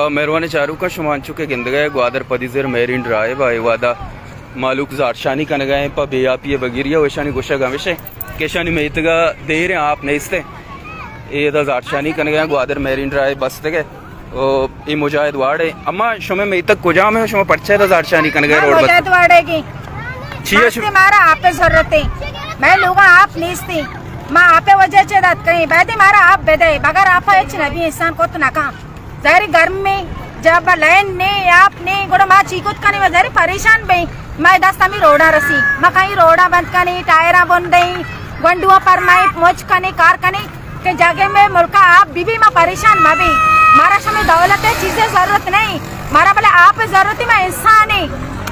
मेहरबानी चारू का शुमांचू के गिंद गए ग्वादर पदीजर मेरिन ड्राइव आए वादा मालूक जारशानी कन गए पा बेयापिए बगिरिया वैशानी गुशा गमिशे केशानी मेतगा दे रहे आप नहीं इसते ये दा जारशानी कन गए ग्वादर मेरिन ड्राइव बस तक ओ ये मुजाहिद वाड़े अम्मा शुमे मेतक कुजा में शुमे पर्चे दा जारशानी कन गए रोड बस मुजाहिद वाड़े की चीज मारा आप पे जरूरत है मैं लोग आप नीस्ती मां आपे वजह से दात कहीं बैदे मारा आप बेदे बगर आप एच नबी इंसान को तो ना का जहरी गर्म में जब लाइन ने आपने गुड़ माँ चीकुत कनी में जहरी परेशान बई मैं दस्ता में रोड़ा रसी मैं कहीं रोड़ा बंद कनी टायरा बंद दई गंडुआ पर मैं मोच कनी कार कनी के जगह में मुल्का आप बीबी में परेशान मैं भी मारा समय दौलत है चीजें जरूरत नहीं मारा बोले आप जरूरत है मैं इंसान है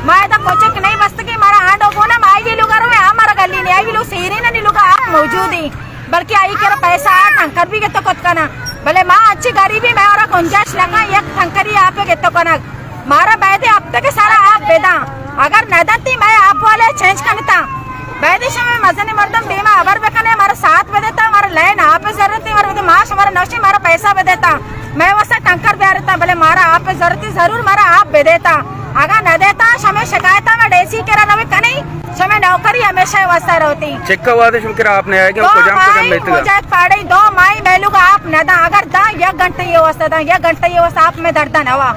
मैं तो कोचक नहीं मस्त की मारा आंड हो ना मैं भी लोग हमारा गली नहीं आई भी लोग सीरी ना नहीं लोग आप मौजूद ही बल्कि आई के पैसा टंकर भी तो कुछ करना भले माँ अच्छी गरीबी में और गुंजाइश लगा एक टंकरी आप तो कनक मारा बैदे अब तक सारा आप बेदा अगर नदती मैं आप वाले चेंज करता बैदे समय मजने मर्दम बेमा अबर बेकने हमारा साथ बेदेता हमारा लाइन आप जरूरत है हमारा माश हमारा नौशी हमारा पैसा बेदेता मैं वैसा टंकर बेरता भले मारा आप जरूरत जरूर मारा आप बेदेता अगर न देता समय शिकायत में डेसी के रहा कने समय नौकरी हमेशा वैसा रहती चेक का वादे शुक्र आपने आया कि कुजाम मुजाहिद पाड़े दो माई बैलूगा आप न दा अगर दा 1 घंटे ये वस्ता दा 1 घंटे ये वस्ता आप में दर्द नवा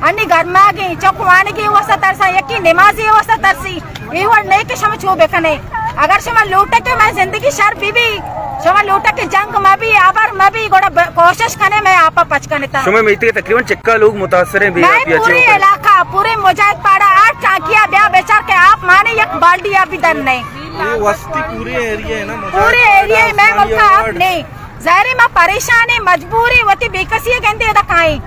अन्नी गर्मा की चौकवानी की वस्ता तरसा यकी नमाजी वस्ता तरसी ये वर नहीं के समय छू बेकने अगर समय लूटे के मैं जिंदगी शर बीबी समय लूटे के जंग में भी आबर में भी गोड़ा कोशिश करने में आप पचकने ता समय में तकरीबन चक्का लोग मुतासर हैं मैं पूरी इलाका पूरे मुजाहिद पाड़ा 8 टाकिया ब्याह बेचार के आप माने एक बाल्टी आप भी दर नहीं ये वस्ती पूरे एरिया है ना पूरे एरिया में मुल्का आप नहीं ज़ाहिर में परेशान है मजबूरी होती बेकसी कहते हैं काई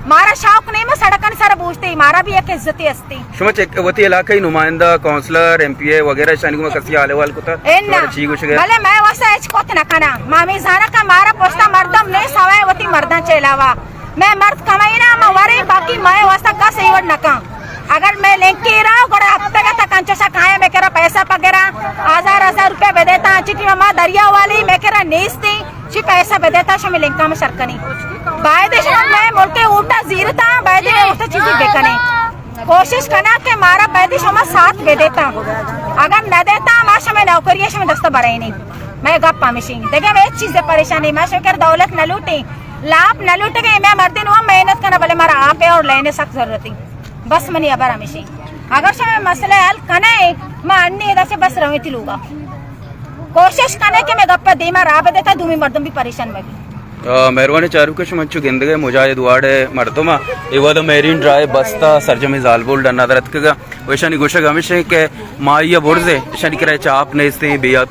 मारा शौक नहीं मैं सड़कन सारा पूछते मारा भी एक इज्जती हस्ती शुमा चेक वती इलाके नुमाइंदा काउंसलर एमपीए वगैरह शानी में कसी आले वाल को था ठीक कुछ गया भले मैं वैसा एच को न खाना मामी जाना का मारा पोस्ता मर्दम ने सवाए वती मर्दा चलावा मैं मर्द कमाई ना मैं वरे बाकी मैं वैसा का सही वर नका अगर मैं लेके रहा गोड़ा हफ्ते का तक सा खाया मैं कह पैसा वगैरह 1000 रुपए बेदेता चिकी मामा दरिया वाली मैं कह नेस्ती ची पैसा बेदेता शमे लेंका में सरकनी बायदे मैं मुल्के उल्टा जीरता बायदे उल्टा चीजें बेकने कोशिश करना के मारा बायदे शमा साथ बेदेता अगर न देता मां शमे नौकरी शमे दस्ता भराई नहीं मैं गप्पा मिशी देखे मैं एक चीज से परेशानी मैं शकर दौलत न लूटी लाभ न लूट के मैं मर्दिन हुआ मेहनत करना भले मारा आप है और लेने सख्त जरूरत है बस मनी अबर हमेशा अगर समय मसले हल कने मैं अन्य इधर से बस रही थी लूगा कोशिश करने के मैं गप्पा दे मार आप देता दूमी मर्दम भी परेशान में भी मेहरबानी चारू के शुमंचु गिंद गए मुजाहिद वाड़े मर्दमा इवाद मेरिन ड्राइव बस्ता सरजमी जालबुल डन्ना दरत का वैशानी गोशा गमिश के माइया बुर्जे शनि करे चाप ने इस्ते बेया